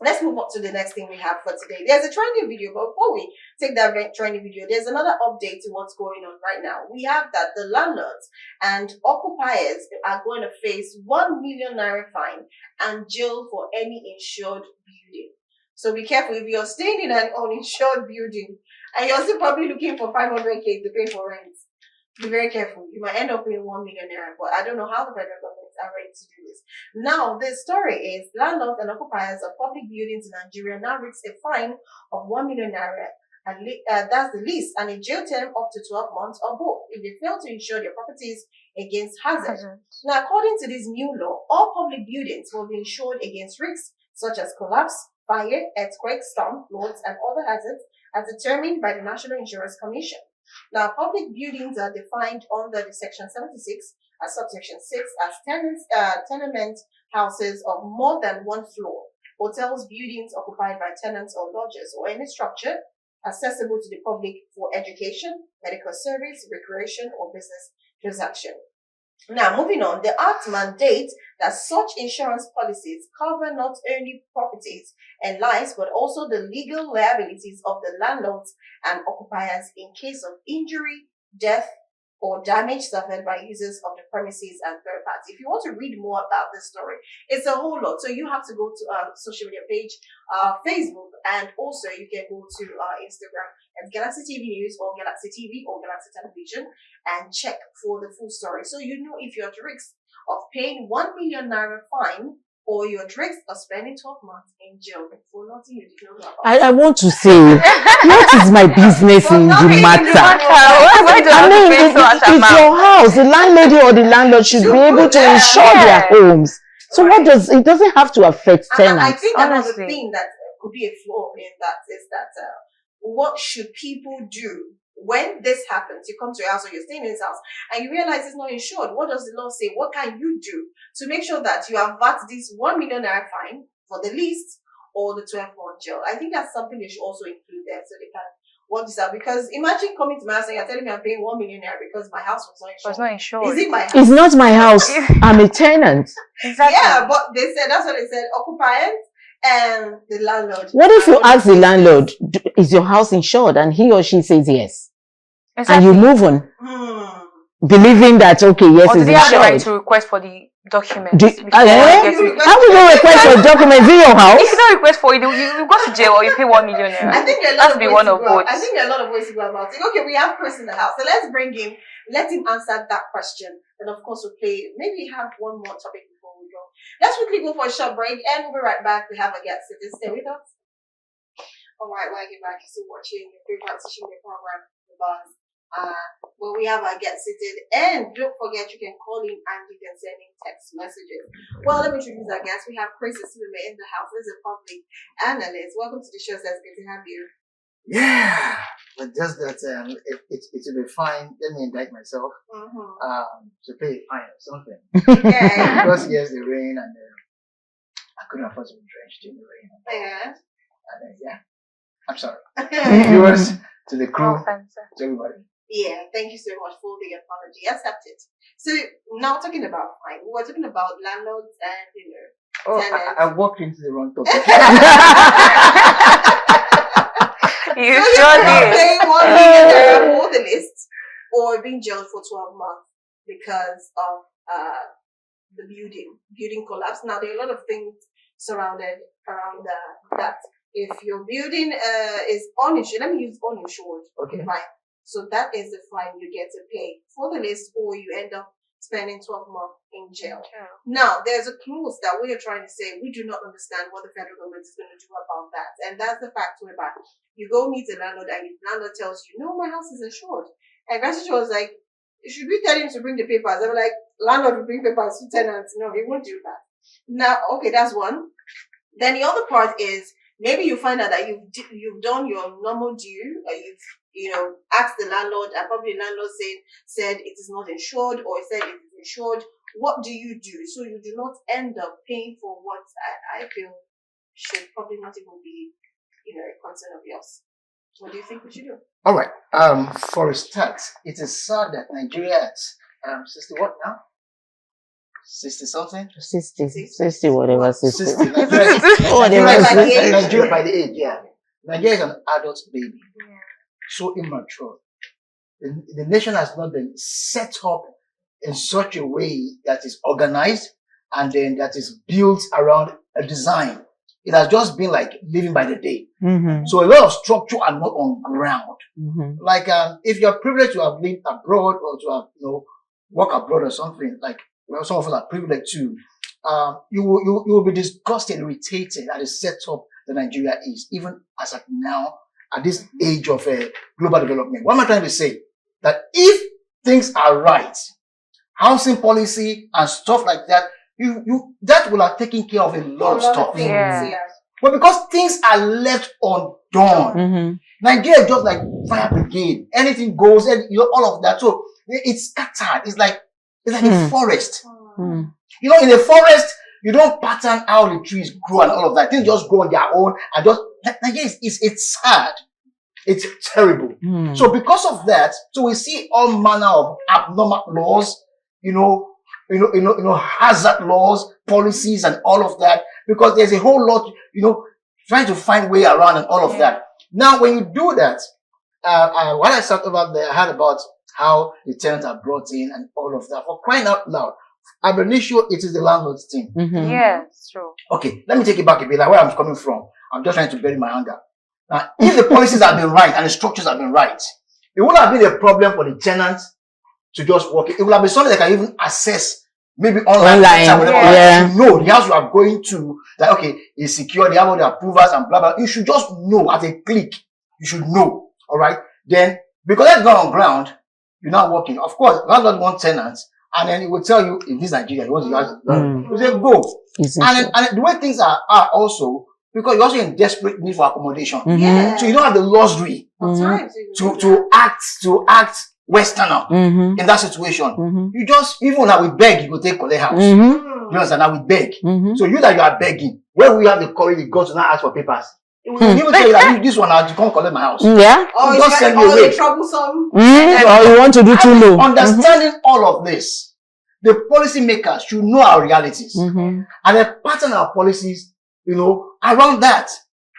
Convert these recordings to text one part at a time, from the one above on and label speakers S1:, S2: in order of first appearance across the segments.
S1: let's move on to the next thing we have for today. There's a trending video, but before we take that trending video, there's another update to what's going on right now. We have that the landlords and occupiers are going to face 1 million naira fine and jail for any insured building. So be careful if you're staying in an uninsured building and you're still probably looking for 500k to pay for rent. Be very careful. You might end up paying 1 million naira, but I don't know how the federal government are ready to do this. Now, the story is landlords and occupiers of public buildings in Nigeria now risk a fine of 1 million naira, and that's the least, and a jail term up to 12 months or both if they fail to insure their properties against hazard. Now, according to this new law, all public buildings will be insured against risks such as collapse, fire, earthquake, storm, floods, and other hazards as determined by the National Insurance Commission. Now, public buildings are defined under the Section 76 as subsection 6 as tenement houses of more than one floor, hotels, buildings occupied by tenants or lodgers, or any structure accessible to the public for education, medical service, recreation, or business transaction. Now, moving on, the Act mandates that such insurance policies cover not only properties and lives, but also the legal liabilities of the landlords and occupiers in case of injury, death, or damage suffered by users of the premises and third parties. If you want to read more about this story, it's a whole lot. So you have to go to our social media page, Facebook, and also you can go to Instagram at Galaxy TV News or Galaxy TV or Galaxy Television and check for the full story. So you know if you're at risk of paying 1 million naira fine or you're at risk of spending 12 months in jail for nothing you did not know about.
S2: I want to say, what is my business in the matter? I mean, it's your house. The landlady or the landlord should be able to insure their homes. So what it doesn't have to affect tenants.
S1: I think another thing that could be a flaw in that is that what should people do when this happens? You come to your house or you're staying in this house and you realize it's not insured. What does the law say? What can you do to make sure that you avert this 1 million naira fine for the least or the 12-month jail? I think that's something they should also include there so they can work this out. Because imagine coming to my house and you're telling me I'm paying 1 million naira because my house was not insured. Is it my house?
S2: It's not my house. I'm a tenant.
S1: Exactly. Yeah, but they said, that's what they said, occupiers and the landlord.
S2: What if you ask the landlord, is your house insured? And he or she says yes. Exactly. And you move on. Believing that, okay, yes,
S3: or
S2: it's insured. Or do they have the
S3: right to request for the documents?
S2: How will you request for documents in your house?
S3: If you don't request for it, you go to jail or you pay 1 million naira.
S1: I think there are a lot of ways to go about it. Okay, we have Chris in the house. So let's bring him, let him answer that question. And of course, we'll play, maybe have one more topic before we go. Let's quickly go for a short break and we'll be right back to have a guest. So just stay with us. Alright, welcome back. You're still watching your favorite social media program, The Buzz. Where we have our get seated, and don't forget you can call in and you can send in text messages. Well, let me introduce our guest. We have Chris in the house. He's a public analyst. Welcome to the show. It's good to have you.
S4: Yeah, but just that it will be fine. Let me indict myself to pay a fine or something. Yeah. Because yes, the rain and I couldn't afford to be drenched in the rain.
S1: Yeah.
S4: And yeah, I'm sorry. Viewers, to the crew, to everybody.
S1: Yeah, thank you so much for the apology. Accepted. So now talking about fine, we were talking about landlords and tenants.
S4: I walked into the wrong topic.
S3: You sure did.
S1: Saying 1 million naira for the list, or being jailed for 12 months because of the building collapse. Now there are a lot of things surrounded around that. If your building is uninsured, let me use uninsured.
S4: Okay,
S1: fine. So that is the fine you get to pay for the list, or you end up spending 12 months in jail. Now, there's a clause that we are trying to say we do not understand what the federal government is going to do about that. And that's the fact whereby you go meet the landlord and the landlord tells you, no, my house is insured. And Gratitude was like, should we tell him to bring the papers? They were like, landlord will bring papers to tenants. No, he won't do that. Now, okay, that's one. Then the other part is, maybe you find out that you've done your normal due, or you've asked the landlord, and probably the landlord said it is not insured, or said it is insured. What do you do so you do not end up paying for what I feel should probably not even be a concern of yours? What do you think we should do?
S4: All right. For a start, it is sad that Nigeria has 60 what now? 60 something.
S2: 60, whatever, 60.
S4: 60.
S2: Whatever.
S4: Nigeria by the age, yeah. Nigeria is an adult baby.
S3: Yeah.
S4: So immature. The nation has not been set up in such a way that is organized and then that is built around a design. It has just been like living by the day.
S2: Mm-hmm.
S4: So a lot of structure are not on ground.
S2: Mm-hmm.
S4: Like if you're privileged to have lived abroad or to have work abroad or something, like some of us are privileged too, you will be disgusted, irritated at the setup that Nigeria is, even as at now, at this age of global development. What am I trying to say? That if things are right, housing policy and stuff like that, that will have taken care of a lot of stuff.
S3: Yeah.
S4: But because things are left undone, Nigeria is just like fire brigade. Anything goes, and all of that. So it's scattered. It's like a forest. In a forest, you don't pattern how the trees grow and all of that. Things just grow on their own, and just Nigeria is sad. It's terrible. So because of that, so we see all manner of abnormal laws, hazard laws, policies, and all of that, because there's a whole lot, trying to find way around and all of that. Now, when you do that, what I talked about there, I heard about how the tenants are brought in and all of that. For crying out loud, I'm pretty sure it is the landlord's team.
S3: Yeah, it's true.
S4: Okay, let me take it back a bit, like where I'm coming from. I'm just trying to bury my anger. Now, if the policies have been right and the structures have been right, it would have been a problem for the tenants to just walk in. It would have been something that can even access, maybe online. To know the house you are going to, that okay, is secure, they have all the approvals and blah, blah. You should just know at a click. You should know. All right. Then, because that's not on ground, you're not working. Of course, landlord wants tenants, and then it will tell you in this Nigeria, you want the house. You say go. And the way things are also, because you're also in desperate need for accommodation. So you don't have the luxury to act Westerner in that situation. You just, even now we beg, you go take collect house. You understand? Now we beg. So you are begging, where we have the courage to go to now ask for papers. We will even tell you that this one you can't collect my house.
S1: Or
S4: just send you away.
S1: Troublesome.
S2: Or you want to do too low.
S4: Understanding all of this, the policy makers should know our realities and then pattern our policies, around that.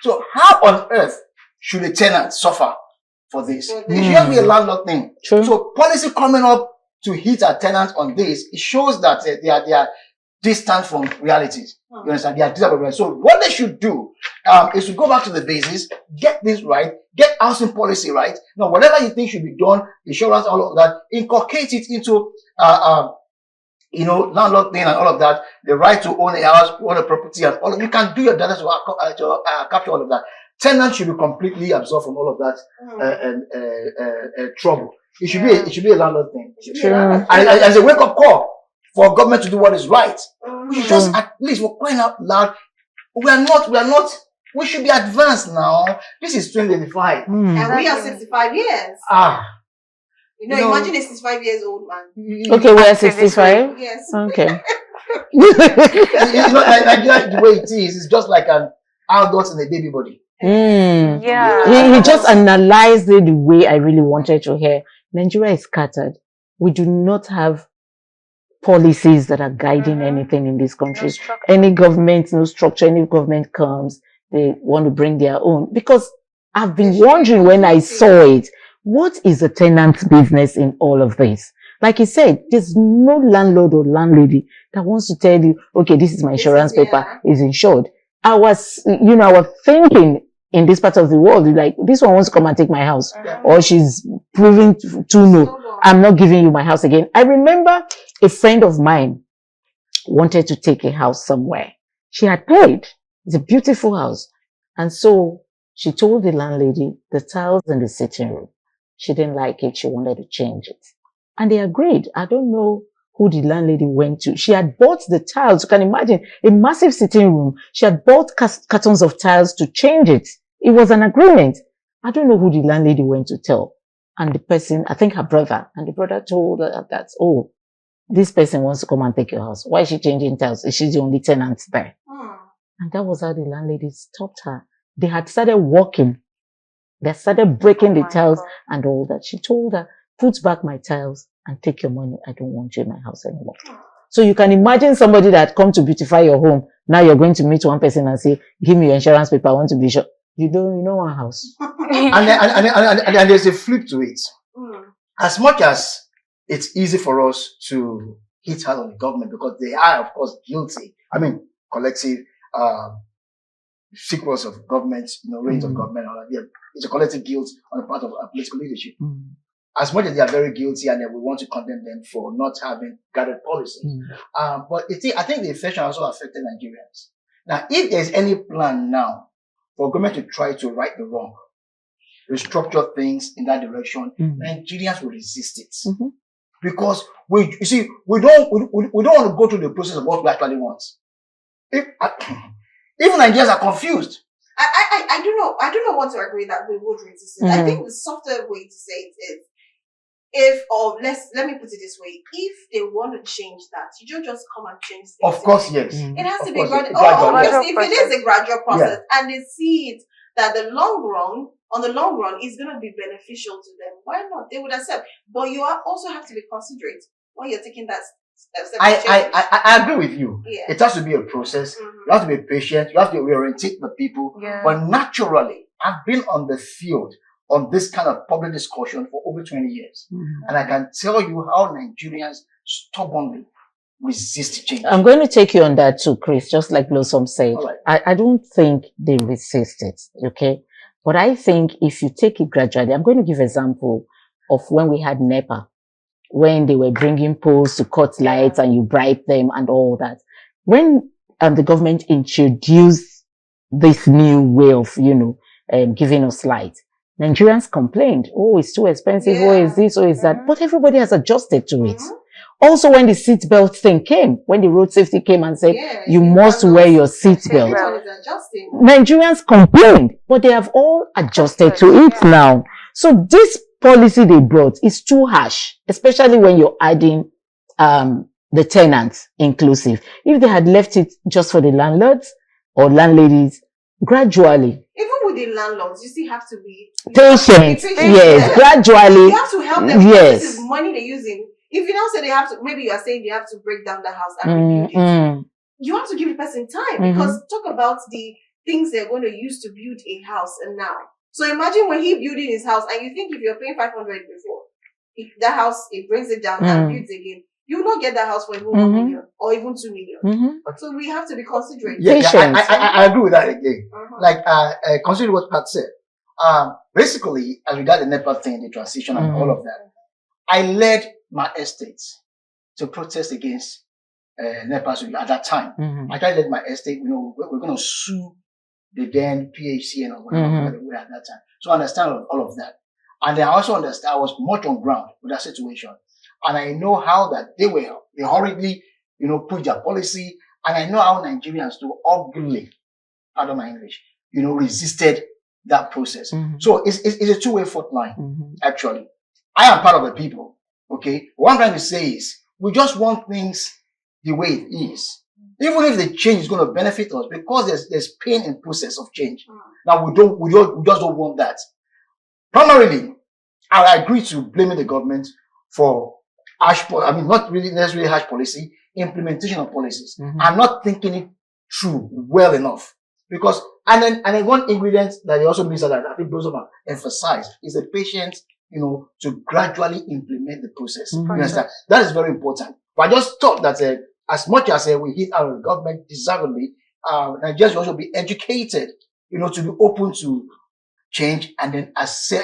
S4: So how on earth should a tenant suffer for this? It should just be a landlord thing.
S2: True.
S4: So policy coming up to hit our tenants on this, it shows that they are distant from realities. You understand? They are distant from realities. So what they should do is to go back to the basis, get this right, get housing policy right. Now, whatever you think should be done, insurance, all of that, inculcate it into landlord thing and all of that, the right to own a house, own a property, and all of you can do your data to capture all of that. Tenants should be completely absolved from all of that trouble. It should be a landlord thing. And as a wake up call for government to do what is right. We should just at least, we're crying out loud. We should be advanced now. This is 2025.
S1: And we are 65 years. Imagine a 65 years old man.
S2: Okay, we are 65.
S1: Yes.
S2: Okay.
S4: Nigeria, the way it is, it's just like an adult in a baby body.
S3: Yeah.
S2: He just analyzed it the way I really wanted to hear. Nigeria is scattered. We do not have policies that are guiding anything in this country. Any government, no structure, any government comes, they want to bring their own. Because I've been wondering when I saw it, what is the tenant's business in all of this? Like he said, there's no landlord or landlady that wants to tell you, okay, this is my insurance paper, is insured. I was thinking in this part of the world, like, this one wants to come and take my house, or she's proving too low. I'm not giving you my house again. I remember a friend of mine wanted to take a house somewhere. She had paid. It's a beautiful house. And so she told the landlady the tiles in the sitting room, she didn't like it. She wanted to change it. And they agreed. I don't know who the landlady went to. She had bought the tiles. You can imagine a massive sitting room. She had bought cartons of tiles to change it. It was an agreement. I don't know who the landlady went to tell. And the person, I think her brother, and the brother told her that, oh, this person wants to come and take your house. Why is she changing tiles? Is she the only tenant there? And that was how the landlady stopped her. They had started walking. They started breaking the tiles and all that. She told her, put back my tiles and take your money. I don't want you in my house anymore. So you can imagine somebody that come to beautify your home. Now you're going to meet one person and say, give me your insurance paper. I want to be sure. You know one house.
S4: and there's a flip to it. As much as it's easy for us to hit hard on the government because they are, of course, guilty. I mean, collective sequels of government, reigns of government. It's a collective guilt on the part of political leadership. As much as they are very guilty and we want to condemn them for not having guided policies. But I think the inflation also affected Nigerians. Now, if there's any plan now for government to try to right the wrong, restructure things in that direction, Nigerians will resist it. Because we don't want to go through the process of what we actually want. Even Nigerians are confused.
S1: I don't know what to agree that we would resist it. I think the softer way to say it is, let me put it this way: if they want to change that, you don't just come and change things.
S4: Of course, yes.
S1: It has to be gradual. Obviously, if it is a gradual process and they see it that on the long run, is going to be beneficial to them, why not? They would accept. But you also have to be considerate when you're taking that step.
S4: I agree with you.
S1: Yeah.
S4: It has to be a process. You have to be patient. You have to reorientate the people.
S3: Yeah.
S4: But naturally, I've been on the field on this kind of public discussion for over 20 years. And I can tell you how Nigerians stubbornly resist change.
S2: I'm going to take you on that too, Chris, just like Blossom said. Right. I don't think they resist it, okay? But I think if you take it gradually, I'm going to give an example of when we had NEPA, when they were bringing poles to cut lights and you bribe them and all that. When the government introduced this new way of, giving us light, Nigerians complained, oh, it's too expensive, oh, is this, oh, is that. But everybody has adjusted to it. Also, when the seatbelt thing came, when the road safety came and said, you must wear your seatbelt, Nigerians complained, but they have all adjusted to it now. So this policy they brought is too harsh, especially when you're adding the tenants inclusive. If they had left it just for the landlords or landladies, gradually.
S1: Even with the landlords, you still have to be
S2: patient. Yes, gradually.
S1: You have to help them. Yes. This is money they're using. If you now say they have to, maybe you are saying they have to break down the house and rebuild it. You have to give the person time because talk about the things they're going to use to build a house and now. So imagine when he building his house and you think if you're paying 500 before, if that house, it brings it down and builds again, you will not get that house for even 1 million or even 2 million. So we have to be considerate.
S4: I agree with that again. Consider what Pat said. Basically, as regard the NEPA thing, the transition and all of that, I led my estate to protest against NEPA at that time. I led my estate, we're going to sue the then PHCN or whatever we were at that time. So I understand all of that. And I also understand I was much on ground with that situation. And I know how that they hurriedly, put their policy. And I know how Nigerians do ugly, pardon my English, resisted that process. So it's a two-way fault line, actually. I am part of the people, okay? What I'm trying to say is we just want things the way it is. Even if the change is going to benefit us, because there's pain in process of change. Now we just don't want that. Primarily, I agree to blaming the government for not really necessarily harsh policy, implementation of policies. I'm not thinking it through well enough. Because and then one ingredient that they also miss that I think those of them emphasize is the patience, to gradually implement the process. You understand? That is very important. But I just thought that as much as we hit out of the government deservedly, Nigerians will also be educated, to be open to change and then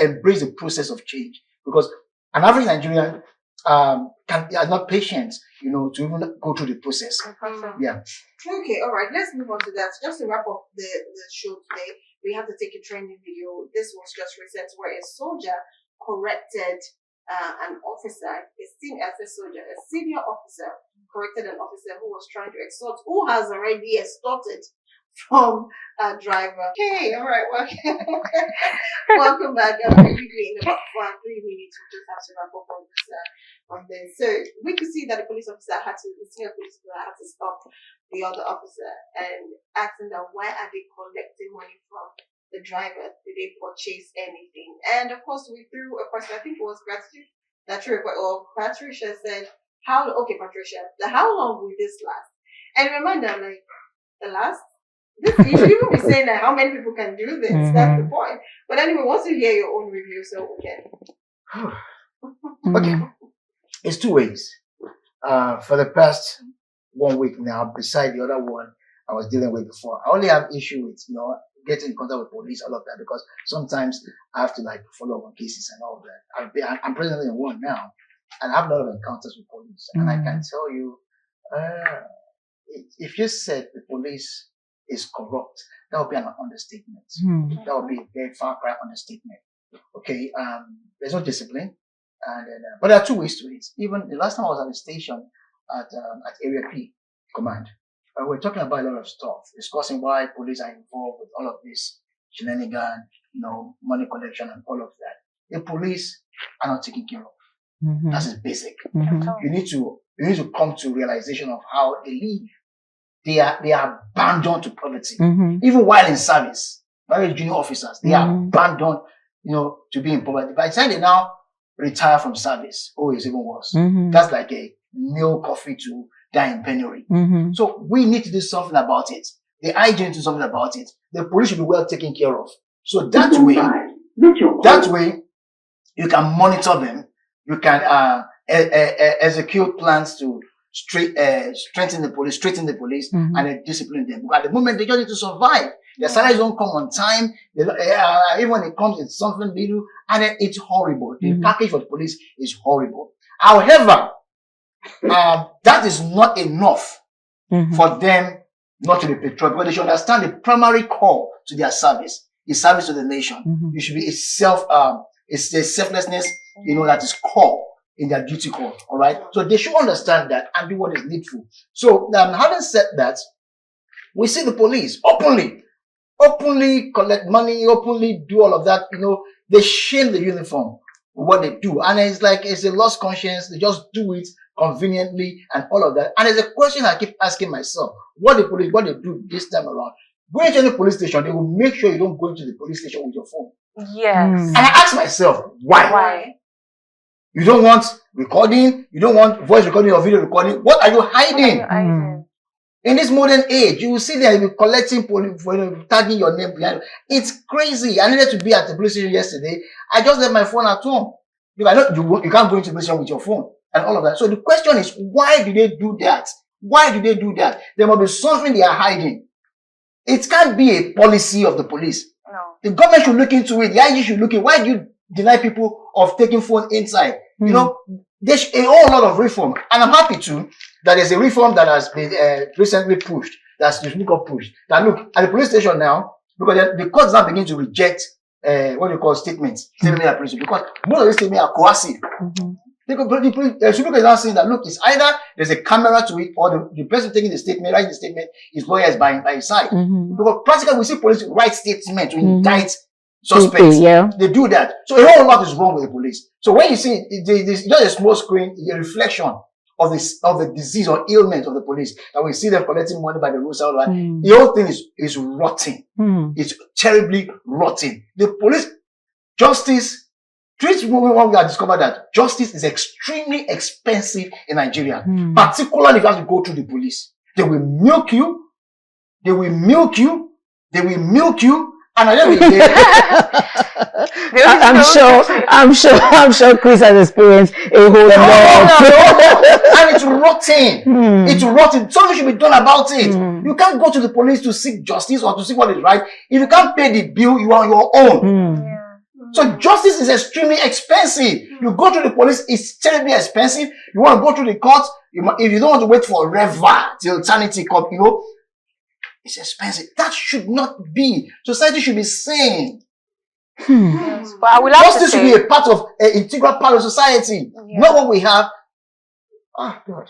S4: embrace the process of change. Because an average Nigerian are not patient, to even go through the process. Yeah.
S1: Okay, all right. Let's move on to that. Just to wrap up the show today, we have to take a trending video. This was just recent where a soldier corrected an officer, a senior officer corrected an officer who was trying to extort, who has already extorted from a driver. Hey, all right, welcome back. Quickly in about 3 minutes, we just have to wrap up on this. So we could see that the senior police officer had to stop the other officer and asking them why are they collecting money from the driver? Did they purchase anything? And of course, we threw a question. I think it was Patricia said, Patricia, how long will this last? And remember, like, the last, you should even be saying that how many people can do this. That's the point. But anyway, once you hear your own review, so okay.
S4: Okay. It's two ways. For the past 1 week now, beside the other one I was dealing with before, I only have issue with, getting in contact with police, all of that, because sometimes I have to like follow up on cases and all of that. I'm presently in one now, and I have a lot of encounters with police, and I can tell you, if you said the police is corrupt, that would be an understatement. That would be a very far cry understatement. Okay, there's no discipline, and but there are two ways to it. Even the last time I was at the station at Area P Command, we're talking about a lot of stuff, discussing why police are involved with all of this shenanigan, money collection and all of that. The police are not taken care of. That's basic. You need to come to realization of how they live. They are abandoned to poverty. Even while in service, very junior officers, they are abandoned, to be in poverty. By the time they now retire from service, it's even worse. That's like a meal coffee to die in penury. So we need to do something about it. The IG need to do something about it. The police should be well taken care of. So that way, you can monitor them. You can execute plans to straighten the police, and discipline them. But at the moment, they just need to survive. Their salaries don't come on time. Even when it comes, it's something little, and then it's horrible. The package for the police is horrible. However, that is not enough for them not to be patriotic, but they should understand the primary call to their service is service to the nation. You should be it's a selflessness, that is core in their duty call. All right. So they should understand that and do what is needful. So having said that, we see the police openly collect money, openly do all of that. They shame the uniform with what they do, and it's a lost conscience. They just do it conveniently and all of that. And there's a question I keep asking myself: what they do this time around? Going to any police station, they will make sure you don't go into the police station with your phone.
S3: Yes.
S4: And I ask myself, why? You don't want recording, you don't want voice recording or video recording. What are you hiding? In this modern age, you will see that you'll be collecting police, tagging your name behind. It's crazy. I needed to be at the police station yesterday. I just left my phone at home. Because you can't go into the police station with your phone and all of that. So the question is, why do they do that? Why do they do that? There must be something they are hiding. It can't be a policy of the police.
S3: No.
S4: The government should look into it. The IG should look into it. Why do you deny people of taking phone inside? There's a whole lot of reform. And I'm happy too that there's a reform that has been recently pushed. That's the got pushed. That look, at the police station now, because the courts now begin to reject what you call statements. Because most of these statements are coercive. The Supreme Court is now saying that look, it's either there's a camera to it or the person taking the statement, writing the statement, his lawyer is by his side. Because practically we see police write statements to indict suspects. They do that. So a whole lot is wrong with the police. So when you see there's just a small screen, a reflection of the disease or ailment of the police, and we see them collecting money by the roadside. The whole thing is rotten. It's terribly rotten. The police justice. Treats women when we have discovered that justice is extremely expensive in Nigeria, particularly if you have to go through the police. They will milk you, and at the end of the day,
S2: I'm sure Chris has experienced a whole lot.
S4: And it's rotten. It's rotten. Something should be done about it. You can't go to the police to seek justice or to seek what is right. If you can't pay the bill, you are on your own. So justice is extremely expensive. You go to the police, it's terribly expensive. You want to go to the court, if you don't want to wait forever till eternity court, it's expensive. That should not be. Society should be sane.
S3: Yes, but I will have
S4: justice should be a part of an integral part of society. Not what we have. Oh God.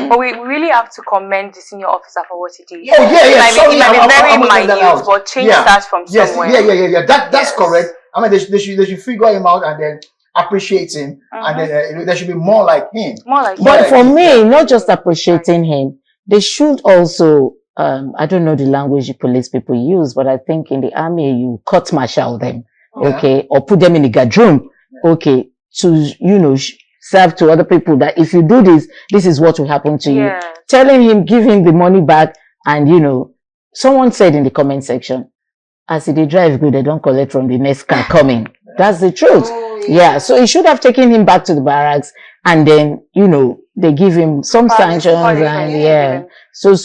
S3: But we really have to commend the senior officer for what he did.
S4: Oh yeah.
S3: It might be very minute, but change starts from somewhere.
S4: Yeah. That's correct. I mean, they should figure him out and then appreciate him, and then there should be more like him.
S2: But for me, not just appreciating him, they should also. I don't know the language the police people use, but I think in the army you court martial them, okay, or put them in the guard room, okay, to serve to other people that if you do this, this is what will happen to you. Telling him, give him the money back. And, you know, someone said in the comment section, as they drive good, they don't collect from the next car coming. That's the truth. Yeah. So he should have taken him back to the barracks, and then, you know, they give him some sanctions and so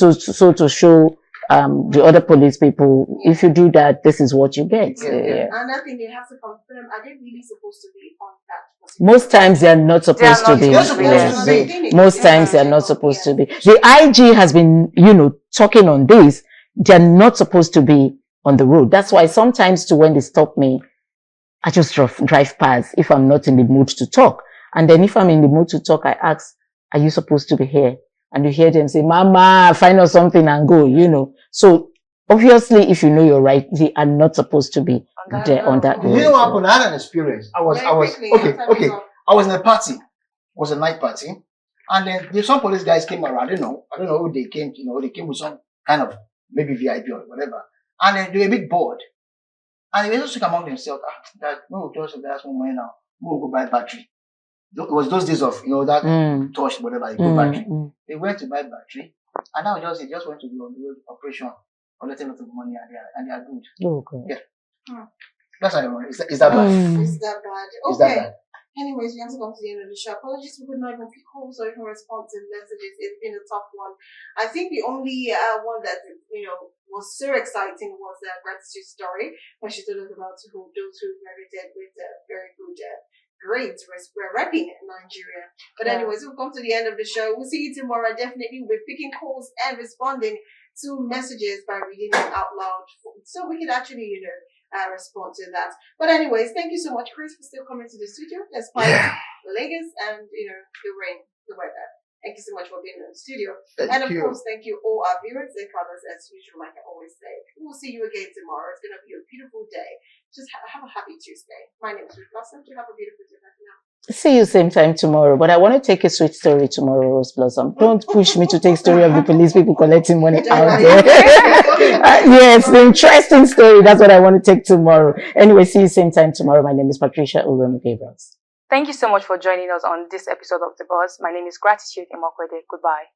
S2: to show the other police people, if you do that, this is what you get.
S1: Another thing, they have to confirm, are they really supposed to be on that?
S2: Most times they are not supposed to be. Most times they are not supposed to be. The IG has been, you know, talking on this. They are not supposed to be on the road. That's why sometimes too, when they stop me, I just drive past if I'm not in the mood to talk. And then if I'm in the mood to talk, I ask, are you supposed to be here? And you hear them say, Mama, find out something and go, you know. So obviously, if you know your right, they are not supposed to be there on that road.
S4: You know what happened? I had an experience. I was I was in a party. It was a night party. And then some police guys came around. I don't know who they came, you know, they came with some kind of maybe VIP or whatever. And then they were a bit bored. And they were just among themselves, that no, just that's one money now. We'll go buy battery. It was those days of, you know, that touch, whatever, you go battery. They went to buy battery, and now they just went to do on the road operation, collecting a lot of money, and they are good.
S2: Okay.
S4: Yeah. That's how I want. Is that bad?
S1: Is that bad? Okay.
S4: Is that bad?
S1: Anyways, we have to come to the end of the show. Apologies, we could not even pick calls or even respond to messages. It's been a tough one. I think the only one that, you know, was so exciting was the gratitude story when she told us about those who graduated with very good grades. We're repping Nigeria. But anyways, we've come to the end of the show. We'll see you tomorrow. Definitely, we'll be picking calls and responding to messages by reading them out loud, so we can actually, you know, respond to that. But anyways, thank you so much, Chris, for still coming to the studio despite Lagos and, you know, the rain, the weather. Thank you so much for being in the studio. Of course, thank you all our viewers and followers as usual, like I always say. We'll see you again tomorrow. It's going to be a beautiful day. Just have a happy Tuesday. My name is Ruth Blossom. You have a beautiful day right now.
S2: See you same time tomorrow, but I want to take a sweet story tomorrow, Rose Blossom. Don't push me to take story of the police people collecting money out there. Yes, the interesting story. That's what I want to take tomorrow. Anyway, see you same time tomorrow. My name is Patricia Uromu Gabriels.
S3: Thank you so much for joining us on this episode of The Buzz. My name is Gratitude Imokwede. Goodbye.